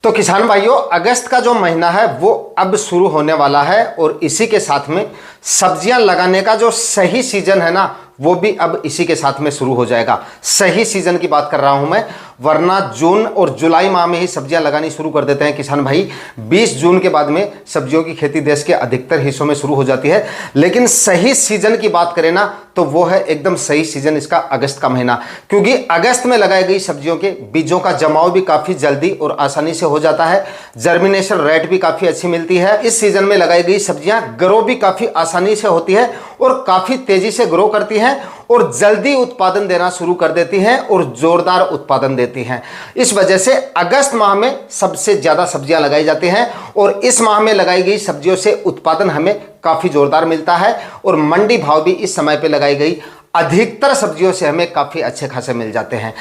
तो किसान भाइयों, अगस्त का जो महीना है वो अब शुरू होने वाला है और इसी के साथ में सब्जियां लगाने का जो सही सीजन है ना वो भी अब इसी के साथ में शुरू हो जाएगा। सही सीजन की बात कर रहा हूं मैं, वरना जून और जुलाई माह में ही सब्जियां लगानी शुरू कर देते हैं किसान भाई। 20 जून के बाद में सब्जियों की खेती देश के अधिकतर हिस्सों में शुरू हो जाती है, लेकिन सही सीजन की बात करें ना तो वो है एकदम सही सीजन इसका अगस्त का महीना, क्योंकि अगस्त में लगाई गई सब्जियों के बीजों का जमाव भी काफी जल्दी और आसानी से हो जाता है। जर्मिनेशन रेट भी काफी अच्छी मिलती है। इस सीजन में लगाई गई सब्जियां ग्रो भी काफी आसानी से होती है और काफी तेजी से ग्रो करती हैं और जल्दी उत्पादन देना शुरू कर देती हैं और जोरदार उत्पादन देती हैं। इस वजह से अगस्त माह में सबसे ज्यादा सब्जियां लगाई जाती हैं और इस माह में लगाई गई सब्जियों से उत्पादन हमें काफी जोरदार मिलता है और मंडी भाव भी इस समय पे लगाई गई अधिकतर सब्जियों से हमें काफी अच्छे खासे मिल जाते हैं।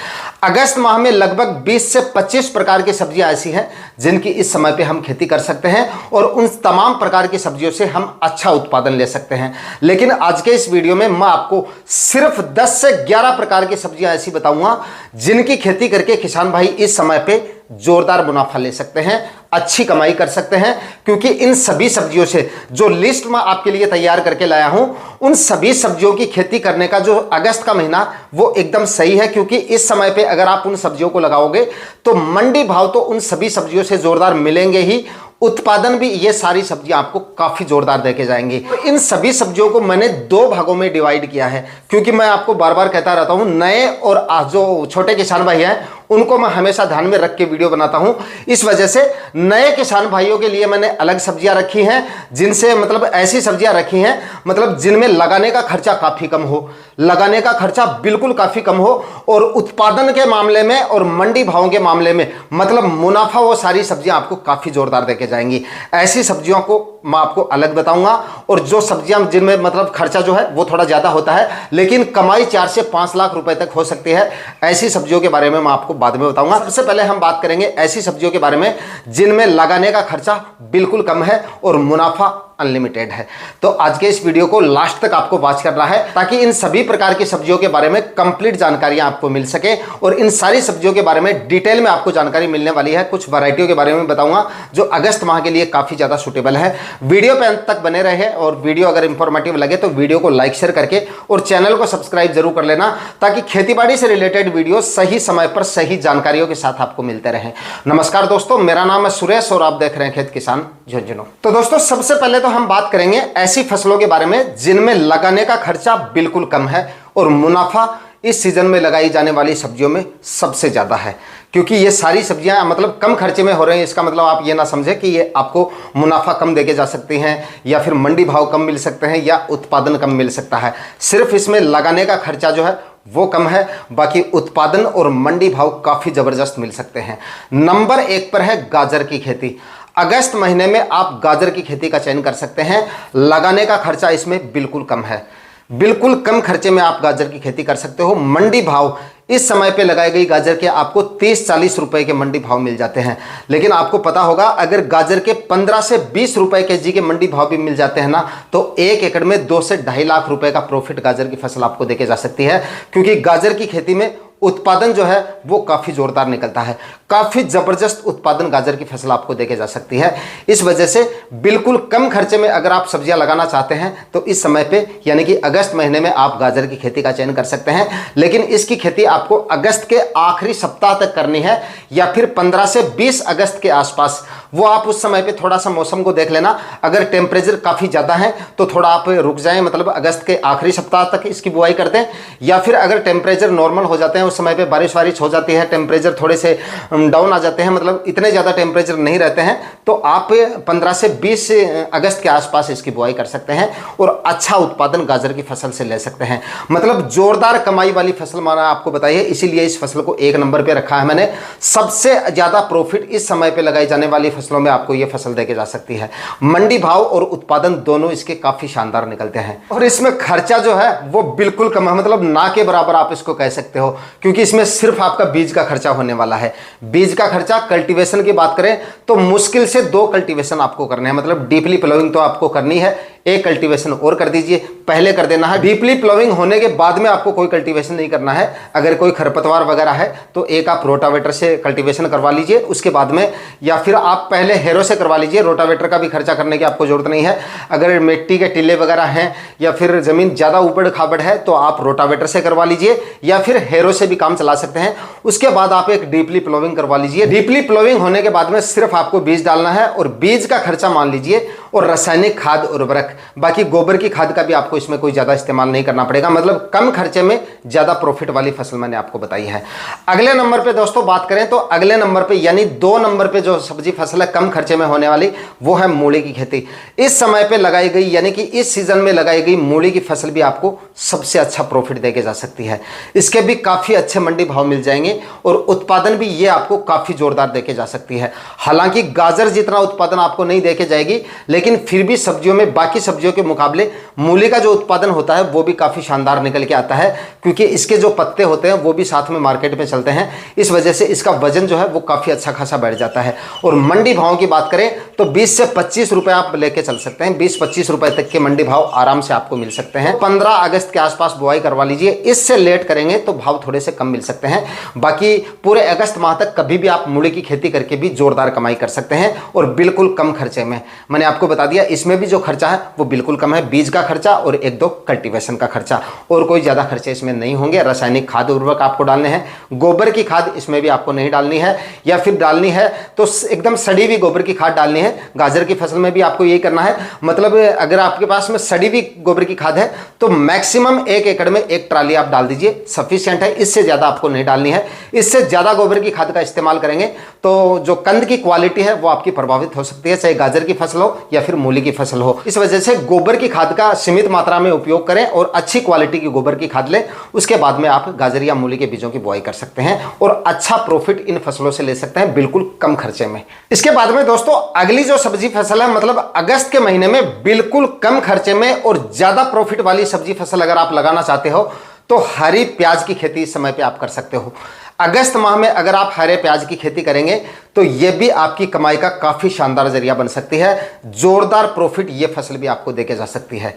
अगस्त माह में लगभग 20 से 25 प्रकार की सब्जियां ऐसी हैं जिनकी इस समय पे हम खेती कर सकते हैं और उन तमाम प्रकार की सब्जियों से हम अच्छा उत्पादन ले सकते हैं। लेकिन आज के इस वीडियो में मैं आपको सिर्फ 10 से 11 प्रकार की सब्जियां ऐसी बताऊंगा जिनकी खेती करके किसान भाई इस समय पे जोरदार मुनाफा ले सकते हैं, अच्छी कमाई कर सकते हैं। क्योंकि इन सभी सब्जियों से जो लिस्ट मैं आपके लिए तैयार करके लाया हूं, उन सभी सब्जियों की खेती करने का जो अगस्त का महीना वो एकदम सही है, क्योंकि इस समय पे अगर आप उन सब्जियों को लगाओगे तो मंडी भाव तो उन सभी सब्जियों से जोरदार मिलेंगे ही, उत्पादन भी ये सारी सब्जियां आपको काफी जोरदार देके जाएंगी। तो इन सभी सब्जियों को मैंने 2 भागों में डिवाइड किया है, क्योंकि मैं आपको बार बार कहता रहता हूं नए और जो छोटे किसान भाई हैं उनको मैं हमेशा ध्यान में रख के वीडियो बनाता हूं। इस वजह से नए किसान भाइयों के लिए मैंने अलग सब्जियां रखी हैं, जिनसे मतलब ऐसी सब्जियां रखी हैं मतलब जिनमें लगाने का खर्चा काफी कम हो, लगाने का खर्चा बिल्कुल काफी कम हो और उत्पादन के मामले में और मंडी भावों के मामले में मतलब मुनाफा वो सारी सब्जियां आपको काफी जोरदार देके जाएंगी। ऐसी सब्जियों को मैं आपको अलग बताऊंगा और जो सब्जियां जिनमें मतलब खर्चा जो है वो थोड़ा ज्यादा होता है लेकिन कमाई 4 से 5 लाख रुपए तक हो सकती है, ऐसी सब्जियों के बारे में मैं आपको बाद में बताऊंगा। सबसे पहले हम बात करेंगे ऐसी सब्जियों के बारे में जिनमें लगाने का खर्चा बिल्कुल कम है और मुनाफा अनलिमिटेड है। तो आज के इस वीडियो को लास्ट तक आपको वॉच करना है ताकि इन सभी प्रकार की सब्जियों के बारे में कंप्लीट जानकारियां आपको मिल सके और इन सारी सब्जियों के बारे में डिटेल में आपको जानकारी मिलने वाली है। कुछ वैरायटियों के बारे में बताऊंगा जो अगस्त माह के लिए काफी ज्यादा सुटेबल है। वीडियो पे अंत तक बने रहे और वीडियो अगर इंफॉर्मेटिव लगे तो वीडियो को लाइक शेयर करके और चैनल को सब्सक्राइब जरूर कर लेना ताकि खेतीबाड़ी से रिलेटेड वीडियो सही समय पर सही जानकारियों के साथ आपको मिलते रहे। नमस्कार दोस्तों, मेरा नाम है सुरेश और आप देख रहे हैं खेत किसान झुंझुनू। तो दोस्तों सबसे पहले तो हम बात करेंगे ऐसी फसलों के बारे में जिनमें लगाने का खर्चा बिल्कुल कम है और मुनाफा इस सीजन में लगाई जाने वाली सब्जियों में सबसे ज्यादा है। क्योंकि ये सारी सब्जियां मतलब कम खर्चे में हो रही हैं, इसका मतलब आप ये ना समझे कि ये आपको मुनाफा कम देके जा सकती हैं या फिर मंडी भाव कम मिल सकते हैं या उत्पादन कम मिल सकता है। सिर्फ इसमें लगाने का खर्चा जो है वो कम है, बाकी उत्पादन और मंडी भाव काफी जबरदस्त मिल सकते हैं। नंबर 1 पर है गाजर की खेती। अगस्त महीने में आप गाजर की खेती का चयन कर सकते हैं। लगाने का खर्चा इसमें बिल्कुल कम है, बिल्कुल कम खर्चे में आप गाजर की खेती कर सकते हो। मंडी भाव इस समय पे लगाई गई गाजर के आपको 30-40 रुपए के मंडी भाव मिल जाते हैं। लेकिन आपको पता होगा अगर गाजर के 15 से 20 रुपए केजी के मंडी भाव भी मिल जाते हैं ना तो 1 एकड़ में 2 से 2.5 लाख रुपए का प्रॉफिट गाजर की फसल आपको देके जा सकती है। क्योंकि गाजर की खेती में उत्पादन जो है वो काफी जोरदार निकलता है, काफी जबरदस्त उत्पादन गाजर की फसल आपको देके जा सकती है। इस वजह से बिल्कुल कम खर्चे में अगर आप सब्जियां लगाना चाहते हैं तो इस समय पे यानी कि अगस्त महीने में आप गाजर की खेती का चयन कर सकते हैं। लेकिन इसकी खेती आपको अगस्त के आखिरी सप्ताह तक करनी है या फिर 15 से 20 अगस्त के आसपास। वो आप उस समय पे थोड़ा सा मौसम को देख लेना, अगर टेम्परेचर काफी ज्यादा है तो थोड़ा आप रुक जाएं, मतलब अगस्त के आखिरी सप्ताह तक इसकी बुआई कर दें। या फिर अगर टेम्परेचर नॉर्मल हो जाते हैं, उस समय पे बारिश वारिश हो जाती है, टेम्परेचर थोड़े से डाउन आ जाते हैं, मतलब इतने ज़्यादा टेम्परेचर नहीं रहते हैं, तो आप 15 से 20 अगस्त के आसपास इसकी बुआई कर सकते हैं और अच्छा उत्पादन गाजर की फसल से ले सकते हैं। मतलब जोरदार कमाई वाली फसल मैंने आपको बताई है, इसीलिए इस फसल को 1 नंबर पे रखा है मैंने। सबसे ज़्यादा प्रॉफिट इस समय पे लगाई जाने वाली फसलों में आपको ये फसल देके जा सकती है। मंडी भाव और उत्पादन दोनों इसके काफ़ी शानदार निकलते हैं और इसमें खर्चा जो है वो बिल्कुल कम है, मतलब ना के बराबर आप इसको कह सकते हो। क्योंकि इसमें सिर्फ आपका बीज का खर्चा होने वाला है। बीज का खर्चा, कल्टीवेशन की बात करें तो मुश्किल से 2 कल्टीवेशन आपको करने हैं, मतलब डीपली प्लोइंग तो आपको करनी है, एक कल्टीवेशन और कर दीजिए, पहले कर देना है। डीपली प्लोइंग होने के बाद में आपको कोई कल्टीवेशन नहीं करना है। अगर कोई खरपतवार वगैरह है तो एक आप रोटावेटर से कल्टीवेशन करवा लीजिए उसके बाद में, या फिर आप पहले हेरो से करवा लीजिए। रोटावेटर का भी खर्चा करने की आपको जरूरत नहीं है। अगर मिट्टी के टिल्ले वगैरह हैं या फिर जमीन ज़्यादा ऊबड़ खाबड़ है तो आप रोटावेटर से करवा लीजिए या फिर हेरो से भी काम चला सकते हैं। उसके बाद आप एक डीपली प्लोइंग करवा लीजिए। डीपली प्लोइंग होने के बाद में सिर्फ आपको बीज डालना है और बीज का खर्चा मान लीजिए, और रासायनिक खाद उर्वरक, बाकी गोबर की खाद का भी आपको इसमें कोई ज़्यादा इस्तेमाल नहीं करना पड़ेगा। मतलब कम खर्चे में ज़्यादा प्रॉफिट वाली फसल मैंने आपको बताई है। अगले नंबर पे दोस्तों बात करें तो अगले नंबर पे यानी 2 नंबर पे जो सब्जी फसल है कम खर्चे में होने वाली, वो है मूली की खेती। इस समय पे लगाई गई यानी कि इस सीजन में लगाई गई मूली की फसल भी आपको सबसे अच्छा प्रॉफिट देके जा सकती है। इसके भी काफ़ी अच्छे मंडी भाव मिल जाएंगे और उत्पादन भी ये आपको काफ़ी जोरदार देके जा सकती है। हालांकि गाजर जितना उत्पादन आपको नहीं देके जाएगी, लेकिन फिर भी सब्जियों में बाकी सब्जियों के मुकाबले मूली का जो उत्पादन होता है वो भी काफ़ी शानदार निकल के आता है, क्योंकि इसके जो पत्ते होते हैं वो भी साथ में मार्केट में चलते हैं। इस वजह से इसका वजन जो है वो काफ़ी अच्छा खासा बढ़ जाता है। और मंडी भाव की बात करें तो 20 से 25 रुपए आप लेके चल सकते हैं। 20-25 रुपए तक के मंडी भाव आराम से आपको मिल सकते हैं। 15 अगस्त के आसपास बुआई करवा लीजिए। इससे लेट करेंगे तो भाव थोड़े से कम मिल सकते हैं। बाकी पूरे अगस्त माह तक कभी भी आप मूली की खेती करके भी जोरदार कमाई कर सकते हैं और बिल्कुल कम खर्चे में। मैंने आपको बता दिया इसमें भी जो खर्चा है वो बिल्कुल कम है। बीज का खर्चा और 1-2 कल्टीवेशन का खर्चा, और कोई ज़्यादा खर्चे इसमें नहीं होंगे। रासायनिक खाद उर्वरक आपको डालने हैं। गोबर की खाद इसमें भी आपको नहीं डालनी है, या फिर डालनी है तो एकदम सड़ी हुई गोबर की खाद डालनी है। गाजर की फसल में भी आपको यही करना है। मतलब अगर आपके पास में सड़ी हुई गोबर की खाद है तो मैक्सिमम 1 एकड़ में 1 ट्राली आप डाल दीजिए, सफिशिएंट है। इससे ज़्यादा आपको नहीं डालनी है। इससे ज़्यादा गोबर की खाद का इस्तेमाल करेंगे तो जो कंद की क्वालिटी है वो आपकी प्रभावित हो सकती है, चाहे गाजर की फसल हो या फिर मूली की फसल हो। इस वजह से गोबर की खाद का सीमित मात्रा में उपयोग करें और अच्छी क्वालिटी की गोबर की खाद लें। उसके बाद में आप गाजर या मूली के बीजों की बुआई कर सकते हैं और अच्छा प्रॉफिट इन फसलों से ले सकते हैं बिल्कुल कम खर्चे में। इसके बाद में दोस्तों अगली जो सब्जी फसल है, मतलब अगस्त के महीने में बिल्कुल कम खर्चे में और ज्यादा प्रॉफिट वाली सब्जी फसल अगर आप लगाना चाहते हो तो हरी प्याज की खेती इस समय पे आप कर सकते हो। अगस्त माह में अगर आप हरे प्याज की खेती करेंगे तो यह भी आपकी कमाई का काफी शानदार जरिया बन सकती है। जोरदार प्रॉफिट ये फसल भी आपको देके जा सकती है।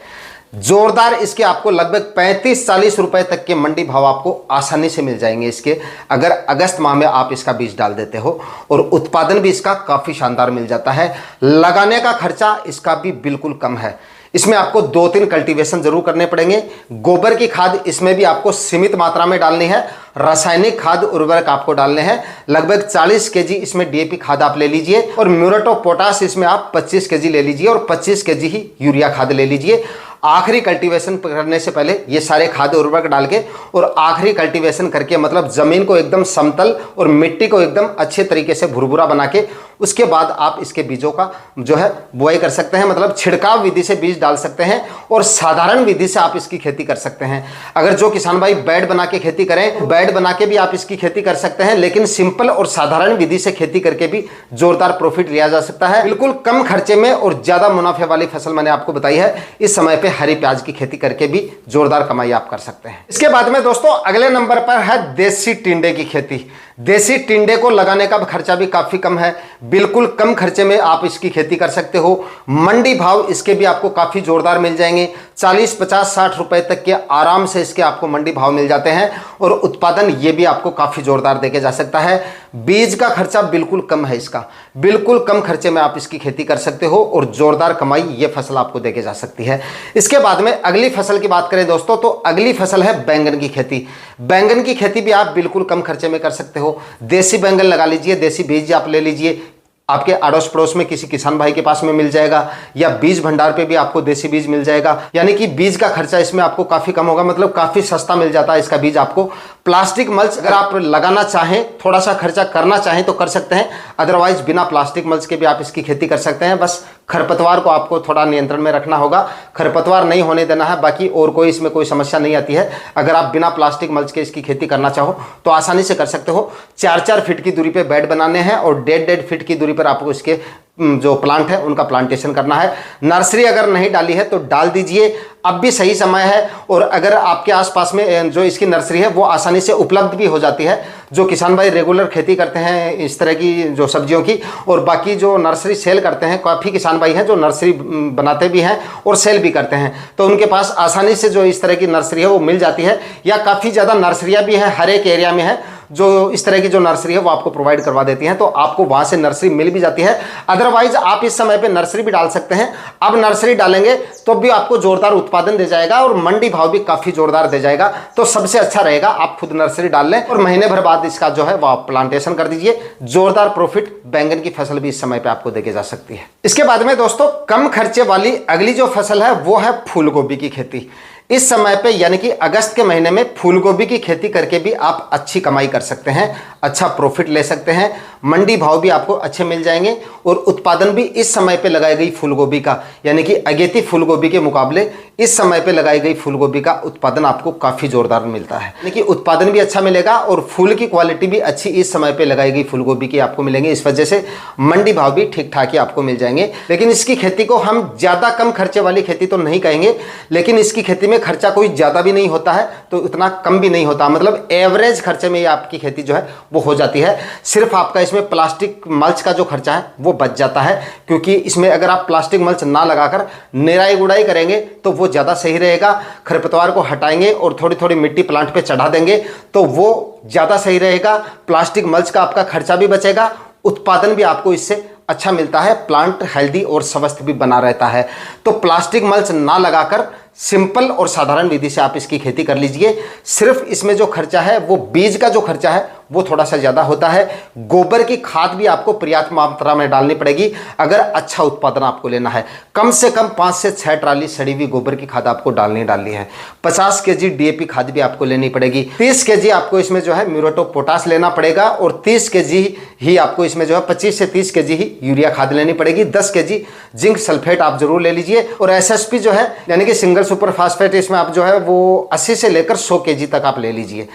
जोरदार इसके आपको लगभग 35-40 रुपए तक के मंडी भाव आपको आसानी से मिल जाएंगे इसके, अगर अगस्त माह में आप इसका बीज डाल देते हो। और उत्पादन भी इसका काफ़ी शानदार मिल जाता है। लगाने का खर्चा इसका भी बिल्कुल कम है। इसमें आपको 2-3 कल्टीवेशन जरूर करने पड़ेंगे। गोबर की खाद इसमें भी आपको सीमित मात्रा में डालनी है। रासायनिक खाद उर्वरक आपको डालने हैं। लगभग 40 केजी इसमें डीएपी खाद आप ले लीजिए और म्यूरेट ऑफ पोटाश इसमें आप 25 केजी ले लीजिए और 25 केजी ही यूरिया खाद ले लीजिए। आखिरी कल्टीवेशन करने से पहले ये सारे खाद उर्वरक डाल के और आखिरी कल्टीवेशन करके, मतलब जमीन को एकदम समतल और मिट्टी को एकदम अच्छे तरीके से भुरभुरा बना के उसके बाद आप इसके बीजों का जो है बुआई कर सकते हैं। मतलब छिड़काव विधि से बीज डाल सकते हैं और साधारण विधि से आप इसकी खेती कर सकते हैं। अगर जो किसान भाई बेड बना के खेती करें, बेड बना के भी आप इसकी खेती कर सकते हैं, लेकिन सिंपल और साधारण विधि से खेती करके भी जोरदार प्रॉफिट लिया जा सकता है बिल्कुल कम खर्चे में। और ज्यादा मुनाफे वाली फसल मैंने आपको बताई है। इस समय पे हरी प्याज की खेती करके भी जोरदार कमाई आप कर सकते हैं। इसके बाद में दोस्तों अगले नंबर पर है देसी टिंडे की खेती। देसी टिंडे को लगाने का खर्चा भी काफी कम है। बिल्कुल कम खर्चे में आप इसकी खेती कर सकते हो। मंडी भाव इसके भी आपको काफी जोरदार मिल जाएंगे। 40, 50, 60 रुपए तक के आराम से इसके आपको मंडी भाव मिल जाते हैं और उत्पादन ये भी आपको काफी जोरदार देके जा सकता है। बीज का खर्चा बिल्कुल कम है इसका, बिल्कुल कम खर्चे में आप इसकी खेती कर सकते हो और जोरदार कमाई ये फसल आपको देके जा सकती है। इसके बाद में अगली फसल की बात करें दोस्तों तो अगली फसल है बैंगन की खेती। बैंगन की खेती भी आप बिल्कुल कम खर्चे में कर सकते हो। देसी बैंगन लगा लीजिए, देसी बीज आप ले लीजिए। आपके अड़ोस पड़ोस में किसी किसान भाई के पास में मिल जाएगा या बीज भंडार पे भी आपको देसी बीज मिल जाएगा। यानी कि बीज का खर्चा इसमें आपको काफी कम होगा, मतलब काफी सस्ता मिल जाता है इसका बीज आपको। प्लास्टिक मल्च अगर आप लगाना चाहें, थोड़ा सा खर्चा करना चाहें तो कर सकते हैं, अदरवाइज बिना प्लास्टिक मल्च के भी आप इसकी खेती कर सकते हैं। बस खरपतवार को आपको थोड़ा नियंत्रण में रखना होगा, खरपतवार नहीं होने देना है, बाकी और कोई इसमें कोई समस्या नहीं आती है। अगर आप बिना प्लास्टिक मल्च के इसकी खेती करना चाहो तो आसानी से कर सकते हो। 4-4 फीट की दूरी पे बेड बनाने हैं और 1.5 फीट की दूरी पर आपको इसके जो प्लांट है उनका प्लांटेशन करना है। नर्सरी अगर नहीं डाली है तो डाल दीजिए, अब भी सही समय है। और अगर आपके आसपास में जो इसकी नर्सरी है वो आसानी से उपलब्ध भी हो जाती है, जो किसान भाई रेगुलर खेती करते हैं इस तरह की जो सब्जियों की, और बाकी जो नर्सरी सेल करते हैं, काफ़ी किसान भाई हैं जो नर्सरी बनाते भी हैं और सेल भी करते हैं, तो उनके पास आसानी से जो इस तरह की नर्सरी है वो मिल जाती है, या काफ़ी ज़्यादा नर्सरियाँ भी हैं, हर एक एरिया में है जो इस तरह की जो नर्सरी है वो आपको प्रोवाइड करवा देती हैं, तो आपको वहां से नर्सरी मिल भी जाती है। अदरवाइज आप इस समय पे नर्सरी भी डाल सकते हैं। अब नर्सरी डालेंगे तो भी आपको जोरदार उत्पादन दे जाएगा और मंडी भाव भी काफी जोरदार दे जाएगा, तो सबसे अच्छा रहेगा आप खुद नर्सरी डाल लें और महीने भर बाद इसका जो है वो आप प्लांटेशन कर दीजिए। जोरदार प्रॉफिट बैंगन की फसल भी इस समय पे आपको देके जा सकती है। इसके बाद में दोस्तों कम खर्चे वाली अगली जो फसल है वो है फूल गोभी की खेती। इस समय पे यानी कि अगस्त के महीने में फूल गोभी की खेती करके भी आप अच्छी कमाई कर सकते हैं, अच्छा प्रॉफिट ले सकते हैं, मंडी भाव भी आपको अच्छे मिल जाएंगे और उत्पादन भी इस समय पे लगाई गई फूल गोभी का यानी कि अगेती फूल गोभी के मुकाबले इस समय पे लगाई गई फूल गोभी का उत्पादन आपको काफ़ी जोरदार मिलता है, यानी कि उत्पादन भी अच्छा मिलेगा और फूल की क्वालिटी भी अच्छी इस समय पे लगाई गई फूल गोभी की आपको मिलेंगे। इस वजह से मंडी भाव भी ठीक ठाक ही आपको मिल जाएंगे। लेकिन इसकी खेती को हम ज़्यादा कम खर्चे वाली खेती तो नहीं कहेंगे, लेकिन इसकी खेती में खर्चा कोई ज़्यादा भी नहीं होता है तो इतना कम भी नहीं होता, मतलब एवरेज खर्चे में ये आपकी खेती जो है वो हो जाती है। सिर्फ आपका इसमें प्लास्टिक मल्च का जो खर्चा है वो बच जाता है, क्योंकि इसमें अगर आप प्लास्टिक मल्च ना लगाकर निराई गुड़ाई करेंगे तो वो ज़्यादा सही रहेगा। खरपतवार को हटाएंगे और थोड़ी थोड़ी मिट्टी प्लांट पे चढ़ा देंगे तो वो ज़्यादा सही रहेगा। प्लास्टिक मल्च का आपका खर्चा भी बचेगा, उत्पादन भी आपको इससे अच्छा मिलता है, प्लांट हेल्दी और स्वस्थ भी बना रहता है। तो प्लास्टिक मल्च ना लगाकर सिंपल और साधारण विधि से आप इसकी खेती कर लीजिए। सिर्फ इसमें जो खर्चा है वो बीज का जो खर्चा है वो थोड़ा सा ज़्यादा होता है। गोबर की खाद भी आपको पर्याप्त मात्रा में डालनी पड़ेगी अगर अच्छा उत्पादन आपको लेना है। कम से कम 5 से 6 ट्राली सड़ी हुई गोबर की खाद आपको डालनी है। 50 केजी DAP खाद भी आपको लेनी पड़ेगी। 30 केजी आपको इसमें जो है म्यूरेट ऑफ पोटाश लेना पड़ेगा और 30 केजी ही आपको इसमें जो है 25 से 30 केजी ही यूरिया खाद लेनी पड़ेगी। 10 केजी जिंक सल्फेट आप जरूर ले लीजिए और SSP जो है यानी कि सिंगल सुपर फास्फेट, इसमें आप जो है वो 80 से लेकर 100 केजी तक आप ले लीजिए।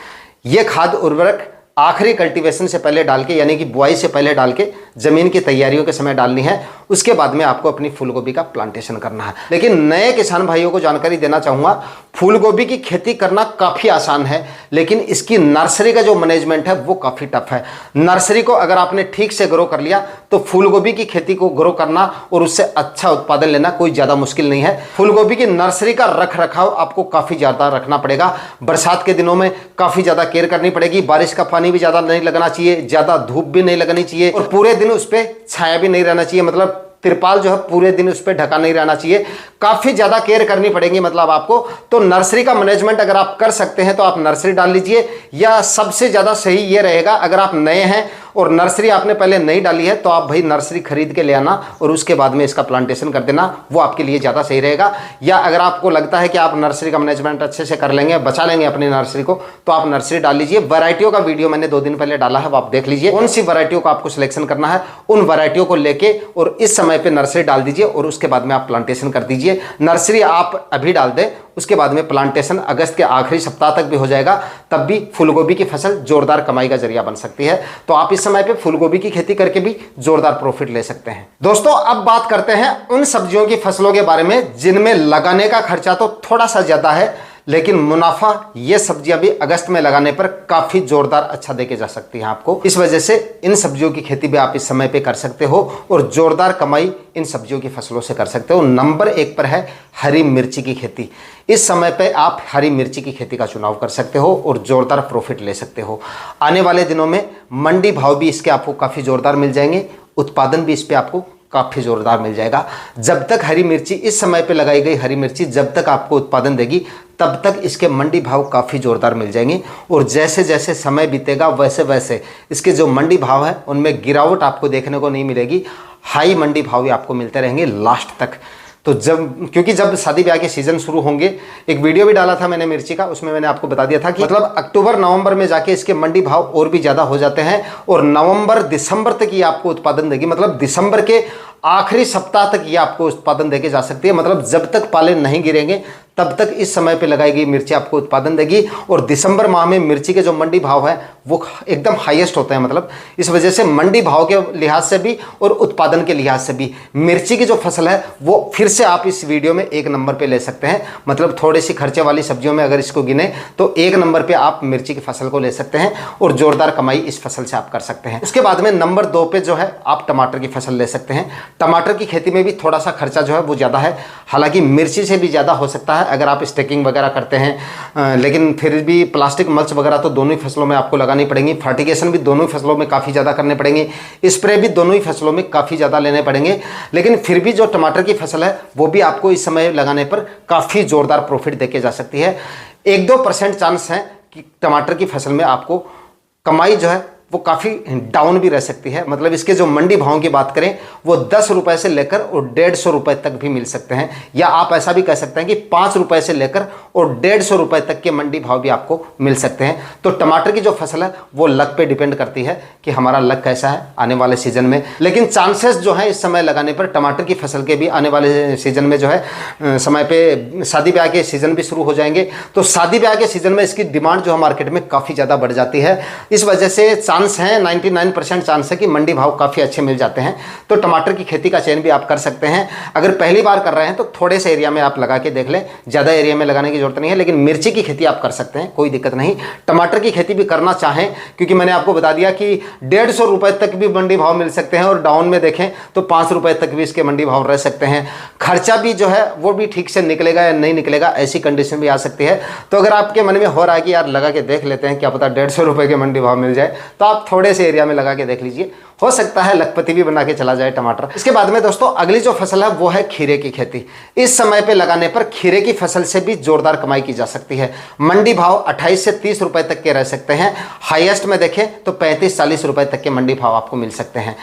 ये खाद उर्वरक आखिरी कल्टीवेशन से पहले डाल के यानी कि बुआई से पहले डाल के जमीन की तैयारियों के समय डालनी है। उसके बाद में आपको अपनी फूलगोभी का प्लांटेशन करना है। लेकिन नए किसान भाइयों को जानकारी देना चाहूँगा, फूलगोभी की खेती करना काफ़ी आसान है, लेकिन इसकी नर्सरी का जो मैनेजमेंट है वो काफ़ी टफ है। नर्सरी को अगर आपने ठीक से ग्रो कर लिया तो फूलगोभी की खेती को ग्रो करना और उससे अच्छा उत्पादन लेना कोई ज़्यादा मुश्किल नहीं है। फूलगोभी की नर्सरी का रख रखाव आपको काफ़ी ज़्यादा रखना पड़ेगा। बरसात के दिनों में काफ़ी ज़्यादा केयर करनी पड़ेगी। बारिश का पानी भी ज़्यादा नहीं लगना चाहिए, ज़्यादा धूप भी नहीं लगनी चाहिए और पूरे दिन उस पर छाया भी नहीं रहना चाहिए, मतलब तिरपाल जो है पूरे दिन उस पर ढका नहीं रहना चाहिए। काफ़ी ज़्यादा केयर करनी पड़ेगी मतलब आपको। तो नर्सरी का मैनेजमेंट अगर आप कर सकते हैं तो आप नर्सरी डाल लीजिए, या सबसे ज़्यादा सही ये रहेगा अगर आप नए हैं और नर्सरी आपने पहले नहीं डाली है तो आप भाई नर्सरी खरीद के ले आना और उसके बाद में इसका प्लांटेशन कर देना, वो आपके लिए ज़्यादा सही रहेगा। या अगर आपको लगता है कि आप नर्सरी का मैनेजमेंट अच्छे से कर लेंगे, बचा लेंगे अपनी नर्सरी को, तो आप नर्सरी डाल लीजिए। वैरायटियों का वीडियो मैंने 2 दिन पहले डाला है, वो आप देख लीजिए। कौन सी वैरायटियों का आपको सिलेक्शन करना है, उन वैरायटियों को लेके और इस समय पर नर्सरी डाल दीजिए और उसके बाद में आप प्लांटेशन कर दीजिए। नर्सरी आप अभी डाल दें, उसके बाद में प्लांटेशन अगस्त के आखिरी सप्ताह तक भी हो जाएगा, तब भी फूलगोभी की फसल जोरदार कमाई का जरिया बन सकती है। तो आप इस समय पे फूलगोभी की खेती करके भी जोरदार प्रॉफिट ले सकते हैं। दोस्तों अब बात करते हैं उन सब्जियों की फसलों के बारे में जिनमें लगाने का खर्चा तो थोड़ा सा ज्यादा है, लेकिन मुनाफा ये सब्जियां भी अगस्त में लगाने पर काफी जोरदार अच्छा देके जा सकती हैं आपको। इस वजह से इन सब्जियों की खेती भी आप इस समय पे कर सकते हो और जोरदार कमाई इन सब्जियों की फसलों से कर सकते हो। नंबर 1 पर है हरी मिर्ची की खेती। इस समय पे आप हरी मिर्ची की खेती का चुनाव कर सकते हो और जोरदार प्रॉफिट ले सकते हो। आने वाले दिनों में मंडी भाव भी इसके आपको काफ़ी जोरदार मिल जाएंगे, उत्पादन भी इस पर आपको काफ़ी जोरदार मिल जाएगा। जब तक हरी मिर्ची, इस समय पे लगाई गई हरी मिर्ची जब तक आपको उत्पादन देगी तब तक इसके मंडी भाव काफ़ी जोरदार मिल जाएंगे और जैसे जैसे समय बीतेगा वैसे वैसे इसके जो मंडी भाव है उनमें गिरावट आपको देखने को नहीं मिलेगी। हाई मंडी भाव भी आपको मिलते रहेंगे लास्ट तक। तो क्योंकि जब शादी ब्याह के सीजन शुरू होंगे, एक वीडियो भी डाला था मैंने मिर्ची का, उसमें मैंने आपको बता दिया था कि मतलब अक्टूबर नवंबर में जाके इसके मंडी भाव और भी ज़्यादा हो जाते हैं और नवंबर दिसंबर तक ये आपको उत्पादन देगी, मतलब दिसंबर के आखिरी सप्ताह तक ये आपको उत्पादन देके जा सकती है। मतलब जब तक पाले नहीं गिरेंगे तब तक इस समय पे लगाई गई मिर्ची आपको उत्पादन देगी। और दिसंबर माह में मिर्ची के जो मंडी भाव है वो एकदम हाईएस्ट होते हैं, मतलब इस वजह से मंडी भाव के लिहाज से भी और उत्पादन के लिहाज से भी मिर्ची की जो फसल है वो फिर से आप इस वीडियो में एक नंबर पे ले सकते हैं। मतलब थोड़ी सी खर्चे वाली सब्जियों में अगर इसको गिने तो एक नंबर पे आप मिर्ची की फसल को ले सकते हैं और जोरदार कमाई इस फसल से आप कर सकते हैं। उसके बाद में नंबर 2 पे जो है आप टमाटर की फसल ले सकते हैं। टमाटर की खेती में भी थोड़ा सा खर्चा जो है वो ज़्यादा है, हालांकि मिर्ची से भी ज़्यादा हो सकता है अगर आप स्टेकिंग वगैरह करते हैं, लेकिन फिर भी प्लास्टिक मल्च वगैरह तो दोनों ही फसलों में आपको लगानी पड़ेंगी। फर्टिगेशन भी दोनों ही फसलों में काफ़ी ज़्यादा करने पड़ेंगे, स्प्रे भी दोनों ही फसलों में काफ़ी ज़्यादा लेने पड़ेंगे। लेकिन फिर भी जो टमाटर की फसल है वो भी आपको इस समय लगाने पर काफ़ी ज़ोरदार प्रॉफिट देके जा सकती है। 1-2% चांस है कि टमाटर की फसल में आपको कमाई जो है वो काफ़ी डाउन भी रह सकती है। मतलब इसके जो मंडी भाव की बात करें वो 10 रुपये से लेकर और 150 रुपये तक भी मिल सकते हैं, या आप ऐसा भी कह सकते हैं कि 5 रुपये से लेकर और 150 रुपये तक के मंडी भाव भी आपको मिल सकते हैं। तो टमाटर की जो फसल है वो लक पे डिपेंड करती है कि हमारा लक कैसा है आने वाले सीजन में। लेकिन चांसेस जो है इस समय लगाने पर टमाटर की फसल के भी आने वाले सीजन में जो है समय पे शादी ब्याह के सीज़न भी शुरू हो जाएंगे। तो शादी ब्याह के सीज़न में इसकी डिमांड जो है मार्केट में काफ़ी ज़्यादा बढ़ जाती है। इस वजह से चांस है 99% चांस है कि मंडी भाव काफ़ी अच्छे मिल जाते हैं। तो टमाटर की खेती का चयन भी आप कर सकते हैं। अगर पहली बार कर रहे हैं तो थोड़े से एरिया में आप लगा के देख लें, ज़्यादा एरिया में लगाने की जरूरत नहीं है। लेकिन मिर्ची की खेती आप कर सकते हैं, कोई दिक्कत नहीं। टमाटर की खेती भी करना चाहें, क्योंकि मैंने आपको बता दिया कि 150 रुपये तक भी मंडी भाव मिल सकते हैं और डाउन में देखें तो 5 रुपये तक भी इसके मंडी भाव रह सकते हैं। खर्चा भी जो है वो भी ठीक से निकलेगा या नहीं निकलेगा, ऐसी कंडीशन भी आ सकती है। तो अगर आपके मन में हो रहा है कि यार लगा के देख लेते हैं, क्या पता 150 रुपये के मंडी भाव मिल जाए, तो आप थोड़े से एरिया में लगा के देख लीजिए, हो सकता है लखपति भी बना के चला जाए टमाटर। इसके बाद में दोस्तों अगली जो फसल है वो है खीरे की खेती। इस समय पे लगाने पर खीरे की फसल से भी जोरदार कमाई की जा सकती है। मंडी भाव 28 से 30 रुपए तक के रह सकते हैं। हाईएस्ट में देखें तो 35-40 रुपए तक के मंडी भाव आपको मिल सकते हैं।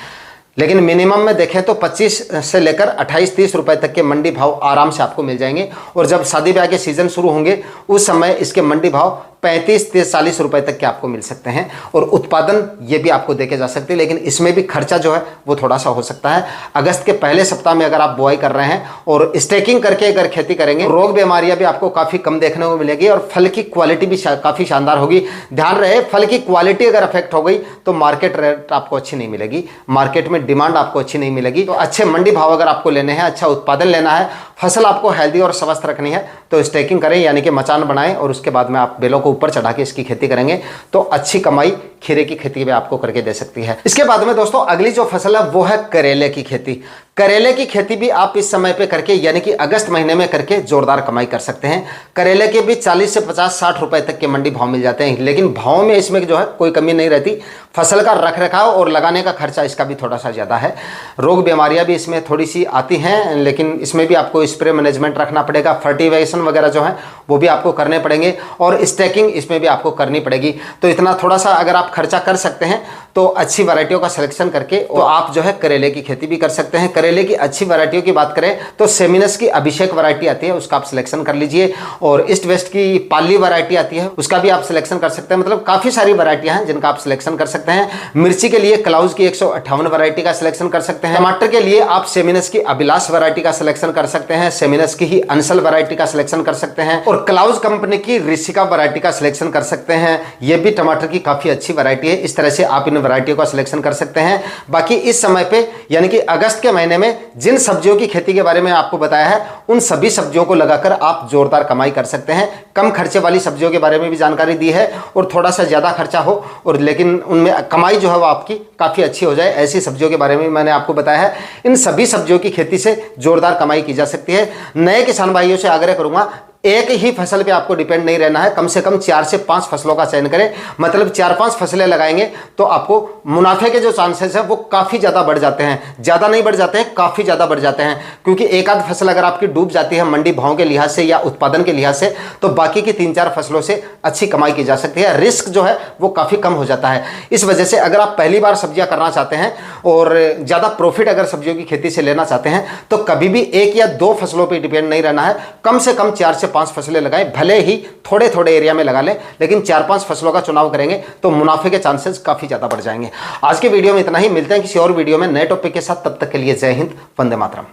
लेकिन मिनिमम में देखें तो 25 से लेकर 28-30 रुपए तक के मंडी भाव आराम से आपको मिल जाएंगे। और जब शादी ब्याह के सीजन शुरू होंगे उस समय इसके मंडी भाव 35-40 रुपए तक के आपको मिल सकते हैं। और उत्पादन ये भी आपको देके जा सकते हैं, लेकिन इसमें भी खर्चा जो है वो थोड़ा सा हो सकता है। अगस्त के पहले सप्ताह में अगर आप बुआई कर रहे हैं और स्टेकिंग करके अगर खेती करेंगे, रोग बीमारियां भी आपको काफ़ी कम देखने को मिलेगी और फल की क्वालिटी भी काफ़ी शानदार होगी। ध्यान रहे, फल की क्वालिटी अगर अफेक्ट हो गई तो मार्केट रेट आपको अच्छी नहीं मिलेगी, मार्केट में डिमांड आपको अच्छी नहीं मिलेगी। तो अच्छे मंडी भाव अगर आपको लेने हैं, अच्छा उत्पादन लेना है, फसल आपको हेल्दी और स्वस्थ रखनी है, तो स्टेकिंग करें, यानी कि मचान बनाएं और उसके बाद में आप बेलों को ऊपर चढ़ा के इसकी खेती करेंगे तो अच्छी कमाई खीरे की खेती में आपको करके दे सकती है। इसके बाद में दोस्तों अगली जो फसल है वो है करेले की खेती। करेले की खेती भी आप इस समय पे करके, यानी कि अगस्त महीने में करके जोरदार कमाई कर सकते हैं। करेले के भी 40 से 50-60 रुपए तक के मंडी भाव मिल जाते हैं। लेकिन भाव में इसमें जो है कोई कमी नहीं रहती। फसल का रख रखाव और लगाने का खर्चा इसका भी थोड़ा सा ज़्यादा है। रोग बीमारियां भी इसमें थोड़ी सी आती हैं, लेकिन इसमें भी आपको स्प्रे मैनेजमेंट रखना पड़ेगा, फर्टिलाइजेशन वगैरह जो है वो भी आपको करने पड़ेंगे और स्टैकिंग इसमें भी आपको करनी पड़ेगी। तो इतना थोड़ा सा अगर आप खर्चा कर सकते हैं तो अच्छी वैरायटियों का सिलेक्शन करके तो आप जो है करेले की खेती भी कर सकते हैं। करेले की अच्छी वैरायटियों की बात करें तो सेमिनस की अभिषेक वैरायटी आती है, उसका आप सिलेक्शन कर लीजिए। और ईस्ट वेस्ट की पाली वैरायटी आती है, उसका भी आप सिलेक्शन कर सकते हैं। मतलब काफ़ी सारी वैरायटियां हैं जिनका आप सिलेक्शन कर सकते हैं। मिर्ची के लिए क्लाउज की 158 वैरायटी का सिलेक्शन कर सकते हैं। टमाटर के लिए आप सेमिनस की अभिलाष वैरायटी का सिलेक्शन कर सकते हैं, सेमिनस की ही अंसल वैरायटी का सिलेक्शन कर सकते हैं और क्लाउज कंपनी की ऋषिका वैरायटी का सिलेक्शन कर सकते हैं। यह भी टमाटर की काफ़ी अच्छी वैरायटी है। इस तरह से आप इन वैरायटियों का सिलेक्शन कर सकते हैं। बाकी इस समय पे यानी कि अगस्त के महीने में जिन सब्जियों की खेती के बारे में आपको बताया है उन सभी सब्जियों को लगाकर आप जोरदार कमाई कर सकते हैं। कम खर्चे वाली सब्जियों के बारे में भी जानकारी दी है और थोड़ा सा ज़्यादा खर्चा हो और लेकिन उनमें कमाई जो है वो आपकी काफ़ी अच्छी हो जाए, ऐसी सब्जियों के बारे में मैंने आपको बताया है। इन सभी सब्जियों की खेती से जोरदार कमाई की जा सकती है। नए किसान भाइयों से आग्रह करूंगा, एक ही फसल पे आपको डिपेंड नहीं रहना है, कम से कम 4 से 5 फसलों का चयन करें। मतलब 4-5 फसलें लगाएंगे तो आपको मुनाफे के जो चांसेस है वो काफ़ी ज़्यादा बढ़ जाते हैं। ज़्यादा नहीं बढ़ जाते हैं, काफ़ी ज़्यादा बढ़ जाते हैं, क्योंकि एक आध फसल अगर आपकी डूब जाती है मंडी भाव के लिहाज से या उत्पादन के लिहाज से तो बाकी की 3-4 फसलों से अच्छी कमाई की जा सकती है। रिस्क जो है वो काफ़ी कम हो जाता है। इस वजह से अगर आप पहली बार सब्जियां करना चाहते हैं और ज़्यादा प्रॉफिट अगर सब्जियों की खेती से लेना चाहते हैं तो कभी भी 1 या 2 फसलों पर डिपेंड नहीं रहना है। कम से कम 4 से 5 फसलें लगाएं, भले ही थोड़े थोड़े एरिया में लगा लें, लेकिन 4-5 फसलों का चुनाव करेंगे तो मुनाफे के चांसेस काफी ज्यादा बढ़ जाएंगे। आज के वीडियो में इतना ही, मिलते हैं किसी और वीडियो में नए टॉपिक के साथ। तब तक के लिए जय हिंद, वंदे मातरम।